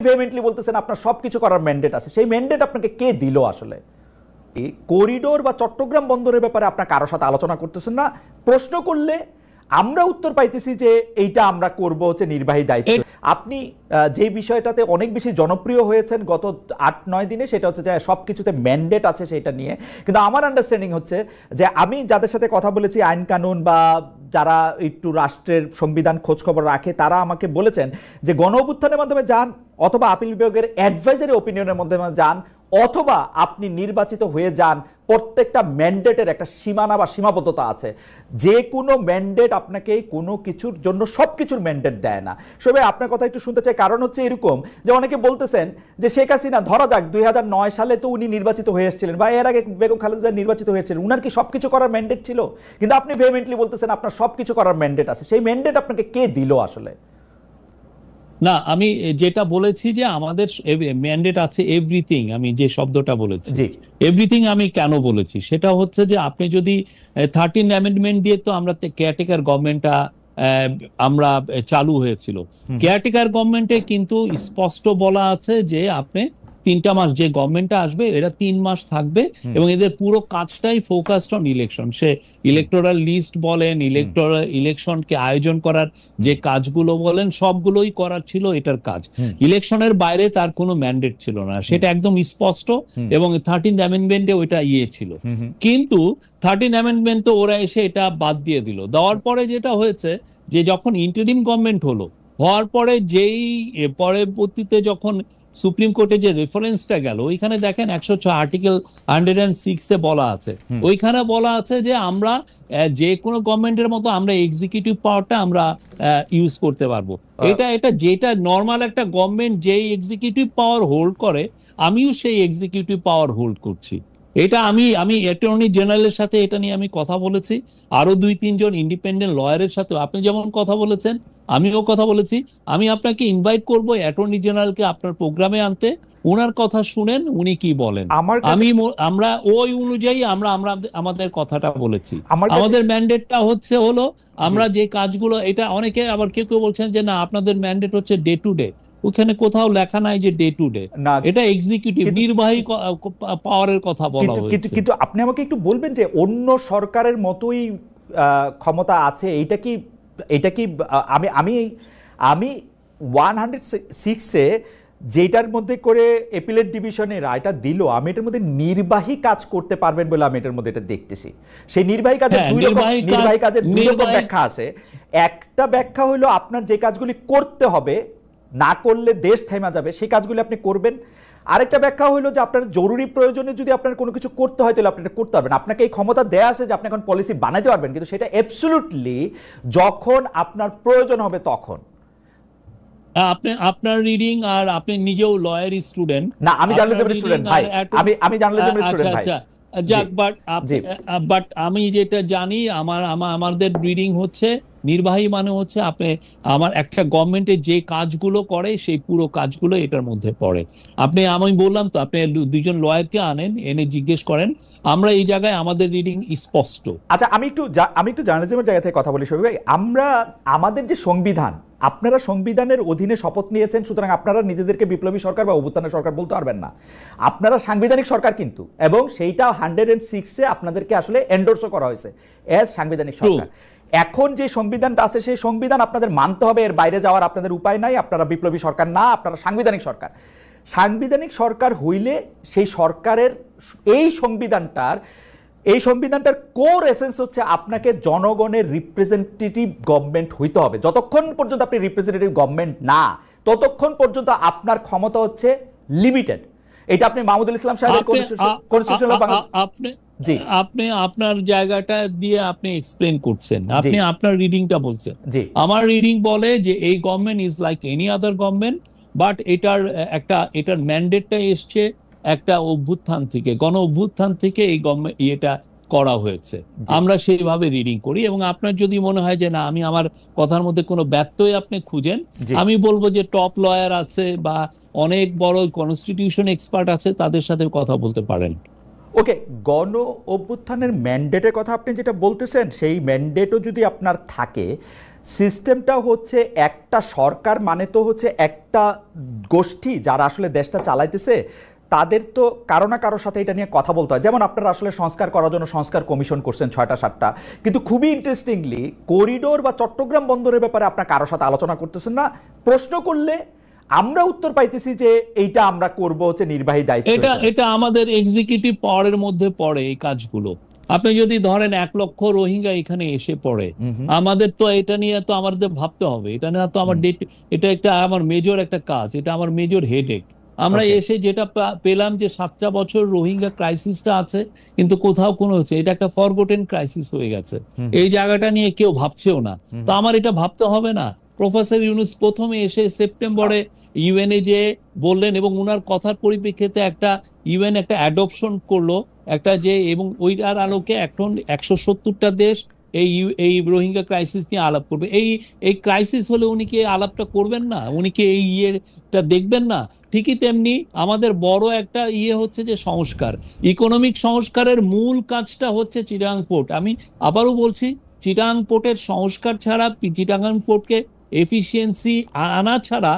ভেহেমেন্টলি বলতেছেন আপনার সবকিছু করার ম্যান্ডেট আছে, সেই ম্যান্ডেট আপনাকে কে দিল? আসলে করিডোর বা চট্টগ্রাম বন্দরের ব্যাপারে আপনার কারোর সাথে আলোচনা করতেছেন না, প্রশ্ন করলে আমরা উত্তর পাইতেছি যে এইটা আমরা করব হচ্ছে নির্বাহী দায়িত্ব। আপনি যে বিষয়টাতে অনেক বেশি জনপ্রিয় হয়েছেন গত ৮-৯ দিনে, সেটা হচ্ছে যে সবকিছুতে ম্যান্ডেট আছে সেটা নিয়ে। কিন্তু আমার আন্ডারস্ট্যান্ডিং হচ্ছে যে আমি যাদের সাথে কথা বলেছি আইন কানুন বা যারা একটু রাষ্ট্রের সংবিধান খোঁজখবর রাখে, তারা আমাকে বলেছেন যে গণ অভ্যুত্থানের মাধ্যমে যান, অথবা আপিল বিভাগের অ্যাডভাইজারি ওপিনিয়নের মাধ্যমে যান, অথবা আপনি নির্বাচিত হয়ে যান, প্রত্যেকটা ম্যান্ডেটের একটা সীমানা বা সীমাবদ্ধতা আছে। যে কোনো ম্যান্ডেট আপনাকে কোনো কিছুর জন্য সব কিছুর ম্যান্ডেট দেয় না। সবাই আপনার কথা একটু শুনতে চাই, কারণ হচ্ছে এরকম যে অনেকে বলতেছেন যে শেখ হাসিনা, ধরা যাক 2009 সালে তো উনি নির্বাচিত হয়ে এসেছিলেন, বা এর আগে বেগম খালেদা জিয়া নির্বাচিত হয়েছিলেন, উনার কি সবকিছু করার ম্যান্ডেট ছিল? কিন্তু আপনি ভেহেমেন্টলি বলতেছেন আপনার সবকিছু করার ম্যান্ডেট আছে, সেই ম্যান্ডেট আপনাকে কে দিল আসলে? না, আমি যেটা বলেছি যে আমাদের ম্যান্ডেট আছে এভরিথিং, আমি যে শব্দটা বলেছি এভরিথিং আমি কেন বলেছি সেটা হচ্ছে যে আপনি যদি 13 অ্যামেন্ডমেন্ট দিয়ে তো আমরা কেয়ারটেকার গভর্নমেন্টটা আমরা চালু হয়েছিল। কেয়ারটেকার গভর্নমেন্টে কিন্তু স্পষ্ট বলা আছে যে আপনি 3টা মাস, যে গভর্নমেন্টটা আসবে এরা 3 মাস থাকবে এবং এদের পুরো কাজটাই ফোকাসড অন ইলেকশন। সে ইলেকটোরাল লিস্ট বলেন, ইলেকশনকে আয়োজন করার যে কাজগুলো বলেন, সবগুলোই করার ছিল এটার কাজ। ইলেকশনের বাইরে তার কোনো ম্যান্ডেট ছিল না, সেটা একদম স্পষ্ট। এবং 13th অ্যামেন্ডমেন্টে ওইটা ছিল। কিন্তু 13th অ্যামেন্ডমেন্ট তো ওরা এসে এটা বাদ দিয়ে দিল। দেওয়ার পরে যেটা হয়েছে যে যখন ইন্টারিম গভর্নমেন্ট হওয়ার পরে যেই পরবর্তীতে যখন সুপ্রিম কোর্টে যে রেফারেন্সটা গেল, ওইখানে দেখেন 106 আর্টিকেল 106 বলা আছে, ওইখানে বলা আছে যে আমরা যে কোনো গভর্নমেন্টের মতো আমরা এক্সিকিউটিভ পাওয়ারটা আমরা ইউজ করতে পারবো। এটা যেটা নর্মাল একটা গভর্নমেন্ট যেই এক্সিকিউটিভ পাওয়ার হোল্ড করে, আমিও সেই এক্সিকিউটিভ পাওয়ার হোল্ড করছি। এটা আমি অ্যাটর্নি জেনারেলের সাথে এটা নিয়ে আমি কথা বলেছি, আরো 2-3 জন ইন্ডিপেন্ডেন্ট লয়ারের সাথে। আপনি যেমন কথা বলেছেন আমিও কথা বলেছি। আমি আপনাকে ইনভাইট করব অ্যাটর্নি জেনারেলকে আপনার প্রোগ্রামে আনতে, ওনার কথা শুনেন উনি কি বলেন। আমরা ওই অনুযায়ী আমরা আমাদের কথাটা বলেছি। আমাদের ম্যান্ডেটটা হলো আমরা যে কাজগুলো, এটা অনেকে আবার কেউ বলছেন যে না আপনাদের ম্যান্ডেট হচ্ছে ডে টু ডে। ওখানে কোথাও লেখা নাই যে ডে টু ডে, এটা এক্সিকিউটিভ নির্বাহী পাওয়ারের কথা বলা হয়েছে। কিন্তু আপনি আমাকে একটু বলবেন যে অন্য সরকারের মতোই ক্ষমতা আছে, এটা কি আমি 106-এ যেটার মধ্যে করে অ্যাপিলেট ডিভিশনে রায়টা দিল, আমি এটার মধ্যে নির্বাহী কাজ করতে পারবেন বলে আমি এটার মধ্যে এটা দেখতেছি। সেই নির্বাহী কাজের দুই রকম ব্যাখ্যা আছে। একটা ব্যাখ্যা হলো আপনার যে কাজগুলি করতে হবে, না করলে দেশ থেমে যাবে, সেই কাজগুলি আপনি করবেন। আরেকটা ব্যাখ্যা হলো যে আপনার জরুরি প্রয়োজনে যদি আপনার কোনো কিছু করতে হয় তাহলে আপনি এটা করতে পারবেন। আপনাকে এই ক্ষমতা দেয়া আছে যে আপনি এখন পলিসি বানাইতে পারবেন, কিন্তু সেটা অ্যাবসলিউটলি যখন আপনার প্রয়োজন হবে তখন। আপনার রিডিং, আর আপনি নিজেও লয়ার স্টুডেন্ট। না, আমি জার্নালিজমের স্টুডেন্ট ভাই, আমি জার্নালিজমের স্টুডেন্ট ভাই। যাক, বাট আমি যেটা জানি আমাদের রিডিং হচ্ছে নির্বাহী মানে হচ্ছে আপনি আমার একটা গভর্নমেন্টের যে কাজগুলো করে সেই পুরো কাজগুলো এটার মধ্যে পড়ে। আমি বললাম তো আপনি 2জন লয়ারকে এনে জিজ্ঞেস করেন, আমরা এই জায়গায় আমাদের রিডিং স্পষ্ট। আচ্ছা, আমি একটু জার্নালিজমের জায়গা থেকে কথা বলি শফিক ভাই। আমাদের যে সংবিধান, আপনারা সংবিধানের অধীনে শপথ নিয়েছেন, সুতরাং আপনারা নিজেদেরকে বিপ্লবী সরকার বা অভ্যুত্থানের সরকার বলতে পারবেন না। আপনারা সাংবিধানিক সরকার, কিন্তু এবং সেইটা 106-এ আপনাদেরকে আসলে এন্ডোর্সও করা হয়েছে এজ সাংবিধানিক সরকার। এখন যে সংবিধানটা আছে সেই সংবিধান আপনাদের মানতে হবে, এর বাইরে যাওয়ার আপনাদের উপায় নাই। আপনারা বিপ্লবী সরকার না, আপনারা সাংবিধানিক সরকার। সাংবিধানিক সরকার হইলে সেই সরকারের এই সংবিধানটার কোর এসেন্স হচ্ছে আপনাকে জনগণের রিপ্রেজেন্টেটিভ গভর্নমেন্ট হইতে হবে। যতক্ষণ পর্যন্ত আপনি রিপ্রেজেন্টেটিভ গভর্নমেন্ট না, ততক্ষণ পর্যন্ত আপনার ক্ষমতা হচ্ছে লিমিটেড। এটা আপনি মাহমুদুল ইসলাম সাহেবের আপনি আপনার জায়গাটা দিয়ে আপনি এক্সপ্লেন করছেন, আপনি আপনার রিডিংটা বলছেন। আমার রিডিং বলে যে এই government is like any other government, but এটার ম্যান্ডেটটা এসছে একটা অভ্যুত্থান থেকে, গণ অভ্যুত্থান থেকে এই গভর্নমেন্ট এটা করা হয়েছে। আমরা সেইভাবে রিডিং করি। এবং আপনার যদি মনে হয় যে না আমি আমার কথার মধ্যে কোনো ব্যত্যয় আপনি খুঁজেন, আমি বলবো যে টপ লয়ার আছে বা অনেক বড় কনস্টিটিউশন এক্সপার্ট আছে, তাদের সাথে কথা বলতে পারেন। ওকে, গণ অভ্যুত্থানের ম্যান্ডেটের কথা আপনি যেটা বলতেছেন, সেই ম্যান্ডেটও যদি আপনার থাকে, সিস্টেমটা হচ্ছে একটা সরকার মানে তো হচ্ছে একটা গোষ্ঠী যারা আসলে দেশটা চালাইতেছে, তাদের তো কারো না কারোর সাথে এটা নিয়ে কথা বলতে হয়। যেমন আপনারা আসলে সংস্কার করার জন্য সংস্কার কমিশন করছেন 6টা 7টা, কিন্তু খুবই ইন্টারেস্টিংলি করিডোর বা চট্টগ্রাম বন্দরের ব্যাপারে আপনার কারোর সাথে আলোচনা করতেছেন না। প্রশ্ন করলে আমরা উত্তর পাইতেছি যে এইটা আমরা করব হচ্ছে নির্বাহী দায়িত্ব। এটা আমাদের এক্সিকিউটিভ পাওয়ারের মধ্যে পড়ে এই কাজগুলো। আপনি যদি ধরেন 1 লক্ষ রোহিঙ্গা এখানে এসে পড়ে, আমাদের তো এটা নিয়ে তো আমাদের ভাবতে হবে। এটা নিয়ে তো আমার এটা একটা আমার মেজর একটা কাজ, এটা আমার মেজর হেডেক। আমরা এসে যেটা পেলাম যে 7টা বছর রোহিঙ্গা ক্রাইসিসটা আছে, কিন্তু কোথাও কোনো হচ্ছে এটা একটা ফরগটেন ক্রাইসিস হয়ে গেছে। এই জায়গাটা নিয়ে কেউ ভাবছেও না। তো আমার এটা ভাবতে হবে না? প্রফেসর ইউনূস প্রথমে এসে সেপ্টেম্বরে ইউএনএ যে বললেন এবং উনার কথার পরিপ্রেক্ষিতে একটা ইউএন একটা অ্যাডপশন করলো একটা যে, এবং ওইটার আলোকে এখন 170টা দেশ এই রোহিঙ্গা ক্রাইসিস নিয়ে আলাপ করবে। এই ক্রাইসিস হলে উনি কি আলাপটা করবেন না? উনি কি এই ইয়েটা দেখবেন না? ঠিকই তেমনি আমাদের বড় একটা হচ্ছে যে সংস্কার, ইকোনমিক সংস্কারের মূল কাজটা হচ্ছে চিটাগাং পোর্ট। আমি আবারও বলছি, চিটাগাং পোর্টের সংস্কার ছাড়া, চিটাগাং পোর্টকে এফিসিয়েন্সি আনা ছাড়া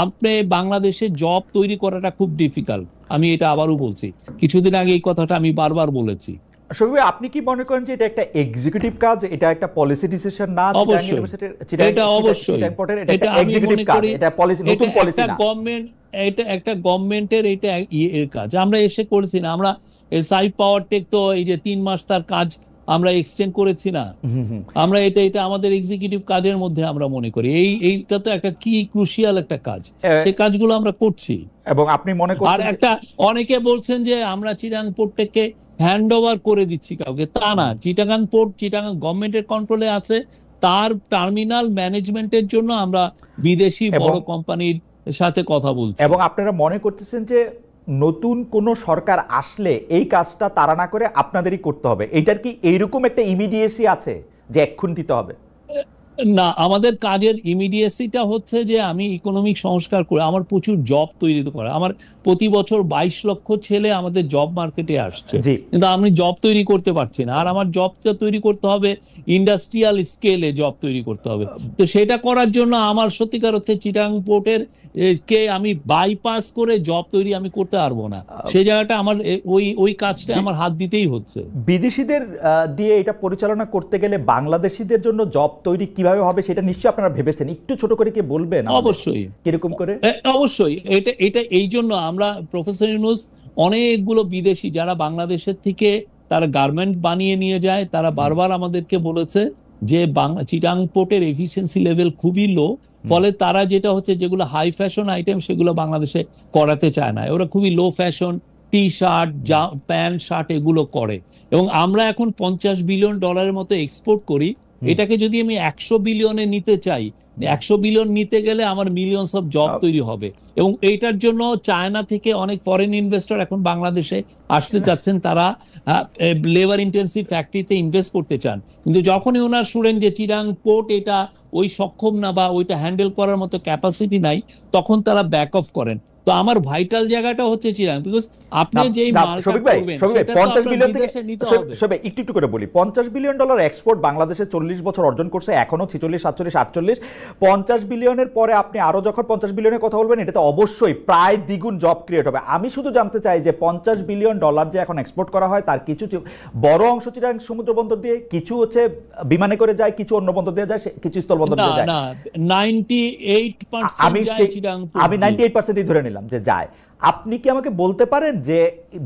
আপনি বাংলাদেশে জব তৈরি করাটা খুব ডিফিকাল্ট। আমি এটা আবারও বলছি, কিছুদিন আগে এই কথাটা আমি বারবার বলেছি। শফিক ভাই, আপনি কি মনে করেন যে এটা একটা এক্সিকিউটিভ কাজ, এটা একটা পলিসি ডিসিশন না? অবশ্যই এটা অবশ্যই এটা আমি মনে করি এটা পলিসি, নতুন পলিসি না। গভর্নমেন্ট, এটা একটা গভর্নমেন্টের এটা এর কাজ। আমরা এসে করেছি না, আমরা সাই পাওয়ার টেক তো এই যে 3 মাস তার কাজ আমরা এক্সটেন্ড করেছি না। আমরা এটা আমাদের এক্সিকিউটিভ কাজের মধ্যে আমরা মনে করি এইটা তো একটা কি ক্রুশিয়াল একটা কাজ, সেই কাজগুলো আমরা করছি। এবং আপনি মনে করেন, আর একটা অনেকে বলছেন যে আমরা চিটাগাং পোর্টটাকে হ্যান্ড ওভার করে দিচ্ছি কাউকে, তা না। চিটাগাং পোর্ট চিটাগাং গভর্নমেন্টের কন্ট্রোলে আছে। তার টার্মিনাল ম্যানেজমেন্টের জন্য আমরা বিদেশি বড় কোম্পানির সাথে কথা বলছি। এবং আপনারা মনে করতেছেন যে নতুন কোন সরকার আসলে এই কাজটা তারা না করে আপনাদেরই করতে হবে? এইটার কি এইরকম একটা ইমিডিয়েসি আছে যে এক্ষুনি দিতে হবে? না, আমাদের কাজের ইমিডিয়েসিটা হচ্ছে যে আমি ইকোনমিক সংস্কার করে আমার প্রচুর জব তৈরি করা। আমার প্রতি বছর 22 লক্ষ ছেলে আমাদের জব মার্কেটে আসছে, কিন্তু আমি জব তৈরি করতে পারছি না। আর আমার জবটা তৈরি করতে হবে ইন্ডাস্ট্রিয়াল স্কেলে, জব তৈরি করতে হবে। তো সেটা করার জন্য আমার সত্যিকার অর্থে চিটাগাং পোর্টের কে আমি বাইপাস করে জব তৈরি আমি করতে পারবো না। সেই জায়গাটা আমার ওই কাজটা আমার হাত দিতেই হচ্ছে। বিদেশিদের দিয়ে এটা পরিচালনা করতে গেলে বাংলাদেশিদের জন্য জব তৈরি কিভাবে হবে সেটা নিশ্চয়ই আপনারা ভেবেছেন, একটু ছোট করে কি বলবেন? অবশ্যই, কিরকম করে? অবশ্যই এটা এই জন্য আমরা প্রফেসর ইউনূস অনেকগুলো বিদেশি যারা বাংলাদেশের থেকে তারা গার্মেন্ট বানিয়ে নিয়ে যায়, তারা বারবার আমাদেরকে বলেছে যে চিটাগাং পোর্টের এফিসিয়েন্সি লেভেল খুবই লো, ফলে তারা যেটা হচ্ছে যেগুলো হাই ফ্যাশন আইটেম সেগুলো বাংলাদেশে করাতে চায় না। ওরা খুবই low fashion T shirt, pant shirt এগুলো করে। এবং আমরা এখন $50 বিলিয়ন মতো এক্সপোর্ট করি। এটাকে যদি আমি 100 বিলিয়নে নিতে চাই, 100 বিলিয়ন নিতে গেলে আমার মিলিয়নস অফ জব তৈরি হবে। এবং এইটার জন্য চায়না থেকে অনেক ফরেন ইনভেস্টর এখন বাংলাদেশে আসতে চাচ্ছেন, তারা লেবার ইন্টেন্সিভ ফ্যাক্টরিতে ইনভেস্ট করতে চান। কিন্তু যখনই ওনার শুনেন যে চিটাগাং পোর্ট এটা ওই সক্ষম না বা ওইটা হ্যান্ডেল করার মতো ক্যাপাসিটি নাই, তখন তারা ব্যাক অফ করেন। তো আমার ভাইটাল জায়গাটা হচ্ছে চিটাগাং, বিকজ আপনি যেই মালটা করবেন সেটা তো আপনার বিদেশে নিতে হবে। সবে একটু করে বলি, $50 বিলিয়ন এক্সপোর্ট বাংলাদেশে 40 বছর অর্জন করছে, এখনো 46, 47, 48। 50 বিলিয়নের পরে আপনি আরো যখন 50 বিলিয়নের কথা বলবেন, এটাতে অবশ্যই প্রায় দ্বিগুণ জব ক্রিয়েট হবে। আমি শুধু জানতে চাই যে $50 বিলিয়ন যে এখন এক্সপোর্ট করা হয়, তার কিছু বড় অংশ চিটাগাং সমুদ্র বন্দর দিয়ে, কিছু হচ্ছে বিমানে করে যায়, কিছু অন্য বন্দর দিয়ে যায়, কিছু স্থল বন্দর দিয়ে যায়। না, 98% যায় চিটাগাং পোর্ট। আমি 98%ই ধরে নিলাম যে যায়। আপনি কি আমাকে বলতে পারেন যে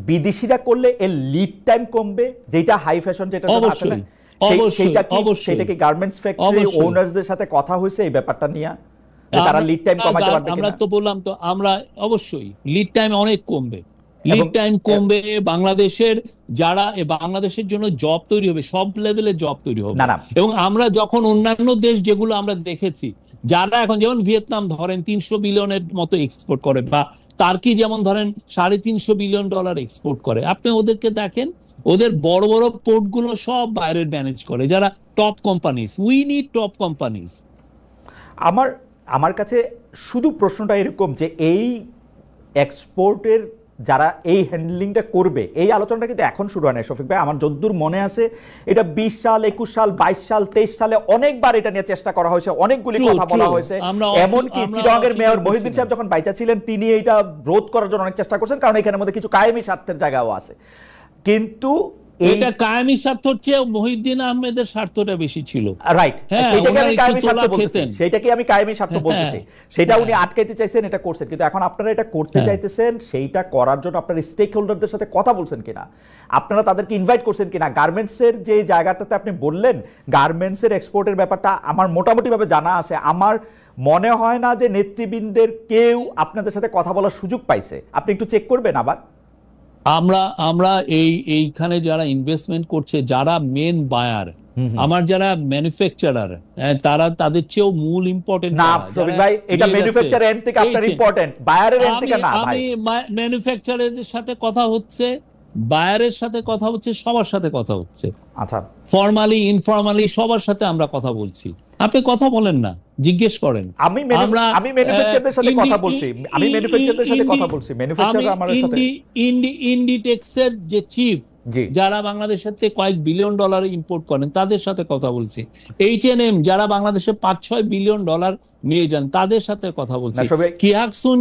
বিদেশিরা করলে এর লিড টাইম কমবে, যেটা হাই ফ্যাশন যেটা আছে না, সেটা কি গার্মেন্টস ফ্যাক্টরি ওনারদের সাথে কথা হয়েছে এই ব্যাপারটা নিয়ে, যে তারা লিড টাইম কমাতে পারবে? আমরা তো বললাম তো, আমরা অবশ্যই লিড টাইম অনেক কমবে, লিড টাইম কমবে। বাংলাদেশের যারা বাংলাদেশের জন্য জব তৈরি হবে, সব লেভেলে জব তৈরি হবে। এবং আমরা যখন অন্যান্য দেশ যেগুলো আমরা দেখেছি, যারা এখন যেমন ভিয়েতনাম ধরেন 300 বিলিয়নের মতো এক্সপোর্ট করে, বা টার্কি যেমন ধরেন $350 বিলিয়ন এক্সপোর্ট করে, আপনি ওদেরকে দেখেন, ওদের বড় বড় পোর্টগুলো সব বাইরের ম্যানেজ করে, যারা top companies. We need top companies. আমার কাছে শুধু প্রশ্নটা এরকম যে এই এক্সপোর্টের যারা এই হ্যান্ডলিংটা করবে, এই আলোচনাটা কিন্তু এখন শুরু হয় না শফিক ভাই। আমার যদ্দূর মনে আছে এটা 20 সাল, 21 সাল, 22 সাল, 23 সালে অনেকবার এটা নিয়ে চেষ্টা করা হয়েছে, অনেকগুলি কথা বলা হয়েছে। এমনকি চিটাগংয়ের মেয়র মহিউদ্দিন সাহেব যখন বাইচা ছিলেন তিনি এটা রোধ করার জন্য অনেক চেষ্টা করছেন, কারণ এখানের মধ্যে কিছু কায়েমি স্বার্থের জায়গাও আছে। কিন্তু এটা কায়েমি স্বার্থ হচ্ছে মহিউদ্দিন আহমেদের স্বার্থটা বেশি ছিল, রাইট? সেটাকে আমি কায়েমি স্বার্থ বলতেছি, সেটাকে আমি কায়েমি স্বার্থ বলতেছি। সেটা উনি আটকাইতে চাইছেন, এটা করছেন। কিন্তু এখন আপনারা এটা করতে চাইতেছেন, সেইটা করার জন্য আপনারা স্টেক হোল্ডারদের সাথে কথা বলছেন কিনা, আপনারা তাদেরকে ইনভাইট করছেন কিনা? গার্মেন্টসের যে জায়গাটাতে আপনি বললেন গার্মেন্টসের এক্সপোর্টের ব্যাপারটা আমার মোটামুটি ভাবে জানা আছে। আমার মনে হয় না যে নেতৃবৃন্দের কেউ আপনাদের সাথে কথা বলার সুযোগ পাইছে। আপনি একটু চেক করবেন আবার। আমরা এইখানে যারা ইনভেস্টমেন্ট করছে, যারা মেন বায়ার, আমার যারা ম্যানুফ্যাকচারার, তারা তাদের চেয়েও মূল ইম্পর্টেন্ট না শফিক ভাই, এটা ম্যানুফ্যাকচার এন্ড থেকে আপনার ইম্পর্টেন্ট, বায়ারের এন্ড থেকে না ভাই। আমি ম্যানুফ্যাকচারারের সাথে কথা হচ্ছে, বায়ারের সাথে কথা হচ্ছে, সবার সাথে কথা হচ্ছে। আচ্ছা, ফর্মালি ইনফর্মালি সবার সাথে আমরা কথা বলছি। আপনি কথা বলেন না, জিজ্ঞেস করেন। আমি ম্যানুফ্যাকচারদের সাথে কথা বলছি, আমি ম্যানুফ্যাকচারদের সাথে কথা বলছি, ম্যানুফ্যাকচার আমার সাথে। ইন্ডিটেক্সের যে চিফ, যারা বাংলাদেশের থেকে কয়েক বিলিয়ন ডলার ইম্পোর্ট করেন, তাদের সাথে কথা বলছি। H&M যারা বাংলাদেশে 5-6 বিলিয়ন ডলার নিয়ে যান, তাদের সাথে কথা বলছি। কিয়াকসুন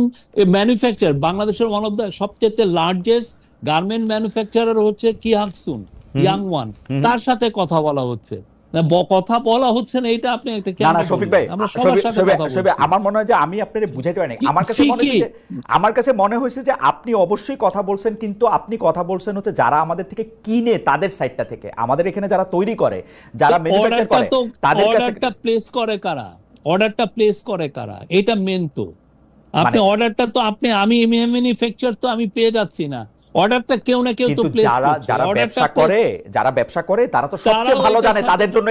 ম্যানুফ্যাকচার, বাংলাদেশের ওয়ান অফ দ্য সবচেয়ে লার্জেস্ট গার্মেন্ট ম্যানুফ্যাকচারার হচ্ছে কিয়াকসুন, ইয়াং ওয়ান, তার সাথে কথা বলা হচ্ছে। কথা বলা হচ্ছে না, এটা আপনি একটা না শফিক ভাই, আমরা সবার সাথে কথা বলছি। আমার মনে হয় যে আমি আপনাদের বুঝাইতে পারি না। আমার কাছে মনে হয়েছে যে আপনি অবশ্যই কথা বলছেন, কিন্তু আপনি কথা বলছেন হচ্ছে যারা আমাদের থেকে কিনে তাদের সাইডটা থেকে, আমাদের এখানে যারা তৈরি করে, যারা ম্যানুফ্যাকচার করে, তাদের কাছে অর্ডারটা প্লেস করে কারা, অর্ডারটা প্লেস করে কারা, এটা মেন। তো আপনি অর্ডারটা তো আমি ম্যানুফ্যাকচার তো আমি পেয়ে যাচ্ছি না, অর্ডারটা কেউ না কেউ তো প্লেস করছে। যারা ব্যবসা করে তারা তো সবচেয়ে ভালো জানে তাদের জন্য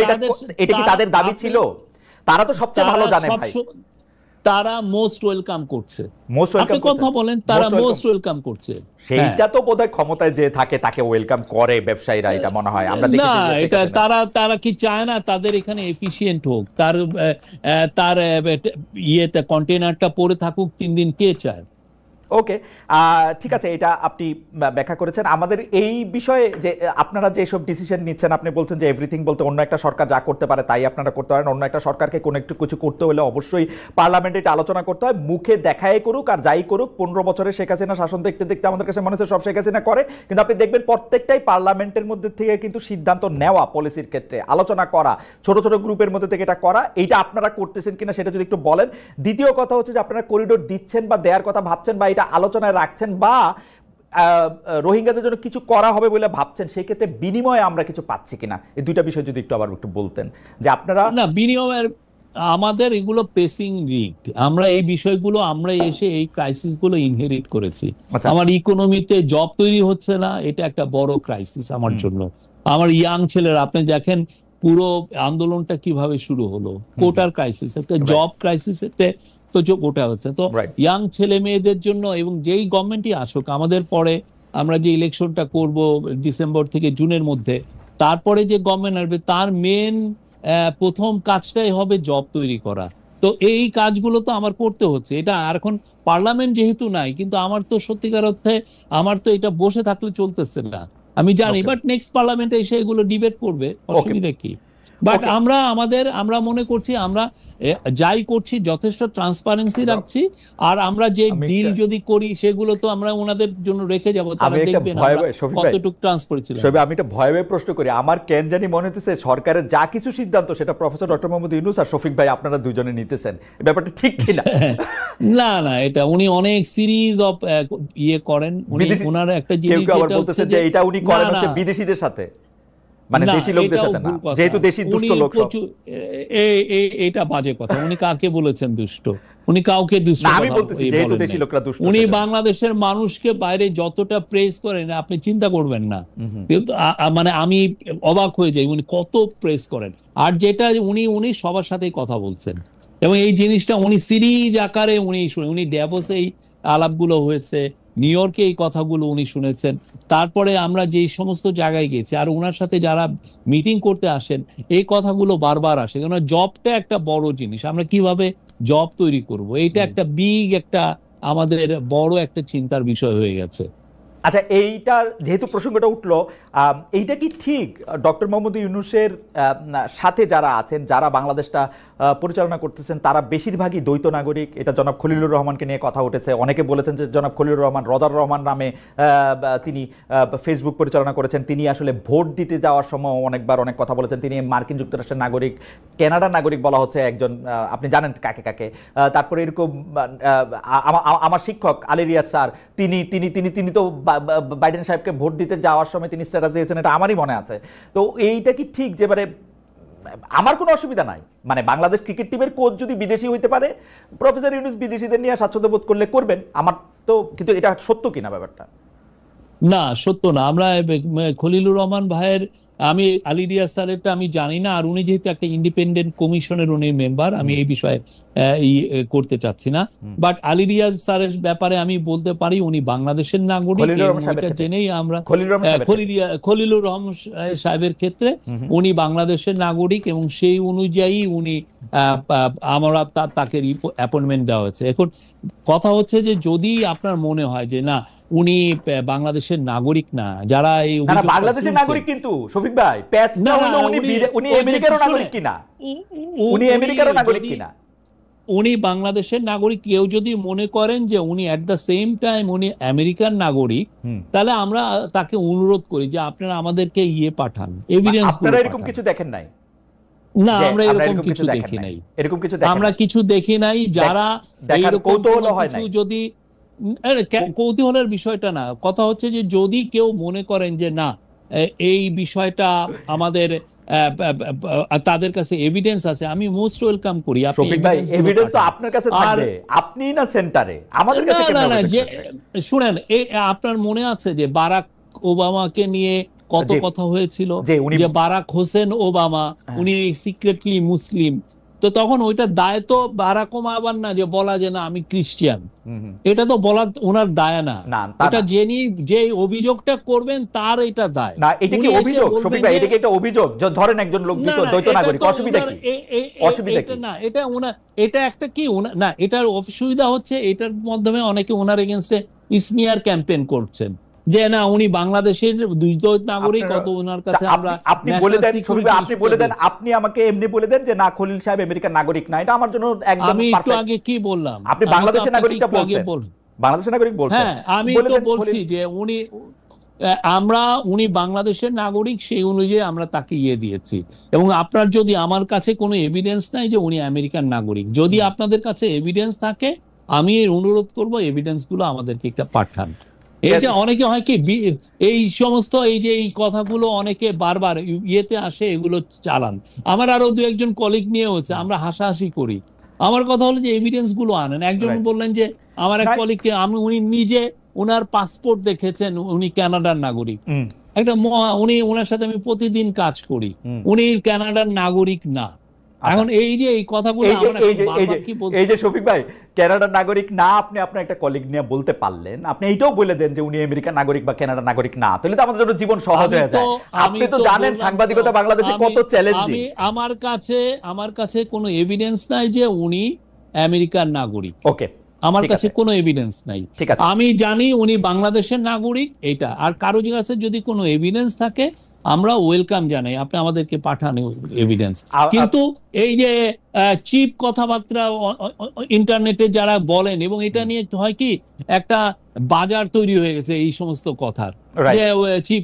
এটা কি তাদের দাবি ছিল, তারা তো সবচেয়ে ভালো জানে ভাই। তারা মোস্ট ওয়েলকাম করছে, আপনি কথা বলেন, তারা মোস্ট ওয়েলকাম করছে। সেইটা তো বোধহয় ক্ষমতায় যে থাকে তাকে ওয়েলকাম করে ব্যবসায়ীরা, এটা মনে হয় আমরা দেখেছি। না, এটা তারা কি চায় না তাদের এখানে এফিশিয়েন্ট হোক, তার ইয়েতে কন্টেনারটা পড়ে থাকুক 3 দিন, কে চায়? ওকে, ঠিক আছে, এটা আপনি ব্যাখ্যা করেছেন। আমাদের এই বিষয়ে যে আপনারা যে সব ডিসিশন নিচ্ছেন, আপনি বলছেন যে এভরিথিং বলতে অন্য একটা সরকার যা করতে পারে তাই আপনারা করতে পারেন। অন্য একটা সরকারকে কোনো একটু কিছু করতে হলে অবশ্যই পার্লামেন্টে এটা আলোচনা করতে হয়। মুখে দেখাই করুক আর যাই করুক, 15 বছরের শেখ হাসিনা শাসন দেখতে দেখতে আমাদের কাছে মনে হচ্ছে সব শেখ হাসিনা করে, কিন্তু আপনি দেখবেন প্রত্যেকটাই পার্লামেন্টের মধ্যে থেকে কিন্তু সিদ্ধান্ত নেওয়া, পলিসির ক্ষেত্রে আলোচনা করা, ছোট ছোট গ্রুপের মধ্যে থেকে এটা করা। এইটা আপনারা করতেছেন কিনা সেটা যদি একটু বলেন। দ্বিতীয় কথা হচ্ছে যে আপনারা করিডোর দিচ্ছেন বা দেওয়ার কথা ভাবছেন বা এটা আলোচনায় রাখছেন বা রোহিঙ্গাদের জন্য কিছু করা হবে বলে ভাবছেন, সেই ক্ষেত্রে বিনিময়ে আমরা কিছু পাচ্ছি কিনা, এই দুইটা বিষয় যদি একটু আবার একটু বলতেন। যে আপনারা না, বিনিময়ের আমাদের এগুলো পেসিং রিগড, আমরা এই বিষয়গুলো আমরা এসে এই ক্রাইসিস গুলো ইনহেরিট করেছি। আমার ইকোনমিতে জব তৈরি হচ্ছে না, এটা একটা বড় ক্রাইসিস আমার জন্য। আমার ইয়াং ছেলেরা, আপনি দেখেন পুরো আন্দোলনটা কিভাবে শুরু হলো, কোটার ক্রাইসিস, একটা জব ক্রাইসিসেতে তো ওটা হচ্ছে। তো ইয়াং ছেলে মেয়েদের জন্য, এবং যেই গভর্নমেন্টই আসুক আমাদের পরে, আমরা যে ইলেকশনটা করব ডিসেম্বর থেকে জুনের মধ্যে, তারপরে যে গভর্নমেন্ট আসবে তার মেন প্রথম কাজটাই হবে জব তৈরি করা। তো এই কাজগুলো তো আমার করতে হচ্ছে। এটা আর এখন পার্লামেন্ট যেহেতু নাই, কিন্তু আমার তো সত্যিকার অর্থে আমার তো এটা বসে থাকলে চলতেছে না, আমি জানি। বাট নেক্সট পার্লামেন্টে এসে এগুলো ডিবেট করবে, অসুবিধা কি? বাট আমরা মনে করছি আমরা যাই করছি যথেষ্ট ট্রান্সপারেন্সি রাখছি, আর আমরা যে ডিল যদি করি সেগুলো তো আমরা ওনাদের জন্য রেখে যাব, তারা দেখবেন কতটুকু ট্রান্সপারেন্সি ছিল। আমি একটা ভয়ে প্রশ্ন করি, আমার কেন জানি মনে হচ্ছে সরকারের যা কিছু সিদ্ধান্ত সেটা প্রফেসর ডক্টর মোহাম্মদ ইউনূস আর শফিক ভাই আপনারা দুজনে নিতেছেন, ব্যাপারটা ঠিক কিনা? না না, এটা উনি অনেক সিরিজ অফ ইয়ে করেন, ওনার একটা জিনিস যেটা হচ্ছে যে এটা উনি করেন হচ্ছে বিদেশিদের সাথে, মানে দেশি লোকদের সাথে না, যেহেতু দেশি দুষ্ট লোক সব। এটা বাজে কথা। উনি কাকে বলেছেন দুষ্ট? উনি কাউকে দুষ্ট না, আমি বলতেছি যেহেতু দেশি লোকরা দুষ্ট। উনি বাংলাদেশের মানুষকে বাইরে যতটা প্রেজ করেন আপনি চিন্তা করবেন না, মানে আমি অবাক হয়ে যাই উনি কত প্রেজ করেন। আর যেটা উনি সবার সাথেই কথা বলছেন, এবং এই জিনিসটা উনি সিরিজ আকারে উনি ড্যাভোসে এই আলাপগুলো হয়েছে, নিউ ইয়র্কে এই কথাগুলো উনি শুনেছেন। তারপরে আমরা যে সমস্ত জায়গায় গেছি আর ওনার সাথে যারা মিটিং করতে আসেন, এই কথাগুলো বারবার আসে। কারণ জবটা একটা বড় জিনিস, আমরা কিভাবে জব তৈরি করব, এইটা একটা বিগ একটা আমাদের বড় একটা চিন্তার বিষয় হয়ে গেছে। আচ্ছা, এইটার যেহেতু প্রসঙ্গটা উঠলো, এইটা কি ঠিক ডক্টর মোহাম্মদ ইউনূসের সাথে যারা আছেন, যারা বাংলাদেশটা পরিচালনা করতেছেন, তারা বেশিরভাগই দ্বৈত নাগরিক? এটা জনাব খলিলুর রহমানকে নিয়ে কথা উঠেছে, অনেকে বলেছেন যে জনাব খলিলুর রহমান রজার রহমান নামে তিনি ফেসবুক পরিচালনা করেছেন, তিনি আসলে ভোট দিতে যাওয়ার সময় অনেকবার অনেক কথা বলেছেন, তিনি মার্কিন যুক্তরাষ্ট্রের নাগরিক, কানাডার নাগরিক বলা হচ্ছে একজন, আপনি জানেন কাকে কাকে। তারপরে এরকম আমার শিক্ষক আলী রিয়াজ স্যার, তিনি তিনি তিনি তিনি তো বাইডেন সাহেবকে ভোট দিতে যাওয়ার সময় তিনি স্ট্যাটাস দিয়েছেন, এটা আমারই মনে আছে। তো এইটা কি ঠিক যে আমার কোনো অসুবিধা নাই, মানে বাংলাদেশ ক্রিকেট টিমের কোচ যদি বিদেশি হইতে পারে, প্রফেসর ইউনূস বিদেশিদের নিয়ে স্বাচ্ছন্দ্য বোধ করলে করবেন, আমার তো, কিন্তু এটা সত্য কিনা ব্যাপারটা? না, সত্য না। আমরা খলিলুর রহমান ভাইয়ের, আমি আলী রিয়াজ স্যারেরটা আমি জানি না, আর উনি যেহেতু একটা ইন্ডিপেন্ডেন্ট কমিশনের উনি মেম্বার, আমি এই বিষয়ে করতে চাচ্ছি না। বাট আলী রিয়াজ স্যারের ব্যাপারে আমি বলতে পারি উনি বাংলাদেশের নাগরিক, এটা জেনেই আমরা খলিলুর রহমান সাহেবের ক্ষেত্রে উনি বাংলাদেশের নাগরিক, এবং সেই অনুযায়ী উনি আমরা তাকে অ্যাপয়েন্টমেন্ট দেওয়া হয়েছে। এখন কথা হচ্ছে যে যদি আপনার মনে হয় যে না উনি বাংলাদেশের নাগরিক না, যারা এই বাংলাদেশের নাগরিক, কিন্তু শফিক ভাই প্যাচটা হলো উনি আমেরিকারও নাগরিক কিনা, উনি আমেরিকারও নাগরিক কিনা, উনি বাংলাদেশের নাগরিক। কেউ যদি মনে করেন যে উনি এট দ্য সেম টাইম উনি আমেরিকান নাগরিক, তাহলে আমরা তাকে অনুরোধ করি যে আপনারা আমাদেরকে পাঠান, এভিডেন্স। আপনারা এরকম কিছু দেখেন নাই? না, আমরা এরকম কিছু দেখি নাই, আমরা কিছু দেখি নাই। যারা এইরকম কিছু, যদি কৌতূহলের বিষয়টা না, কথা হচ্ছে যে যদি কেউ মনে করেন যে না এই বিষয়টা আমাদের তাদের কাছে এভিডেন্স আছে, আমি মোস্ট ওয়েলকাম করি। এভিডেন্স তো আপনার কাছে থাকবে, আপনি না সেন্টারে, আমাদের কাছে কেন? না, যে শুনেন, আপনার মনে আছে যে বারাক ওবামাকে নিয়ে কত কথা হয়েছিল, যে বারাক হোসেন ওবামা উনি সিক্রেটলি মুসলিম, তো তখন ওইটা দায় তো বারাক ওবামার না যে বলা যে না আমি খ্রিস্টান, এটা তো বলা ওনার দায় না। এটা যে অভিযোগটা করবেন তার এটা দায় না। এটা কি অভিযোগ শফিক ভাই? এটা কি একটা অভিযোগ? ধরেন একজন লোক দ্বৈত নাগরিক, অসুবিধা কি? অসুবিধা কি? না, এটা একটা কি না, এটার অসুবিধা হচ্ছে এটার মাধ্যমে অনেকে ওনার এগেইনস্টে স্মিয়ার ক্যাম্পেইন করছেন যে না উনি বাংলাদেশের দ্বৈত নাগরিক, কত ওনার কাছে আমরা। আপনি বলে দেন, আপনি আমাকে এমনি বলে দেন যে না খলিল সাহেব আমেরিকার নাগরিক না, এটা আমার জন্য একদম আমি একটু আগে কি বললাম, আপনি বাংলাদেশের নাগরিকটা বলছেন, বাংলাদেশের নাগরিক বলছেন। হ্যাঁ, আমি তো বলছি যে উনি বাংলাদেশের নাগরিক, সেই অনুযায়ী আমরা তাকে দিয়েছি। এবং আপনার যদি আমার কাছে কোনো এভিডেন্স নাই যে উনি আমেরিকান নাগরিক, যদি আপনাদের কাছে এভিডেন্স থাকে আমি অনুরোধ করব এভিডেন্স গুলো আমাদেরকে একটা পাঠান। এইটা অনেকে হয় কি এই সমস্ত এই কথাগুলো অনেকে বারবার আসে, এগুলো চালান। আমার আরো দু একজন কলিগ নিয়ে হচ্ছে, আমরা হাসাহাসি করি। আমার কথা হলো যে এভিডেন্স গুলো আনেন। একজন বললেন যে আমার এক কলিগকে উনি নিজে ওনার পাসপোর্ট দেখেছেন, উনি কানাডার নাগরিক। উনি ওনার সাথে আমি প্রতিদিন কাজ করি, উনি কানাডার নাগরিক না। এখন এই কথাগুলো এই যে শফিক ভাই কানাডার নাগরিক না, আপনি আপনার একটা কলিগ নিয়ে বলতে পারলেন, আপনি এইটাও বলে দেন যে উনি আমেরিকান নাগরিক বা কানাডার নাগরিক না, তাহলে তো আমাদের জন্য জীবন সহজ হয়ে যায়। আপনি তো জানেন সাংবাদিকতা বাংলাদেশে কত চ্যালেঞ্জিং। আমার কাছে কোনো এভিডেন্স নাই যে উনি আমেরিকান নাগরিক। ওকে, আমার কাছে কোনো এভিডেন্স নাই। আমি জানি উনি বাংলাদেশের নাগরিক, এটা। আর কারো কাছে যদি কোনো এভিডেন্স থাকে আমরা ওয়েলকাম জানাই, আপনি আমাদেরকে পাঠান এভিডেন্স। কিন্তু এই যে চিপ কথাবার্তা ইন্টারনেটে যারা বলেন, এবং এটা নিয়ে হয় কি একটা বাজার তৈরি হয়ে গেছে এই সমস্ত কথার, যে চিপ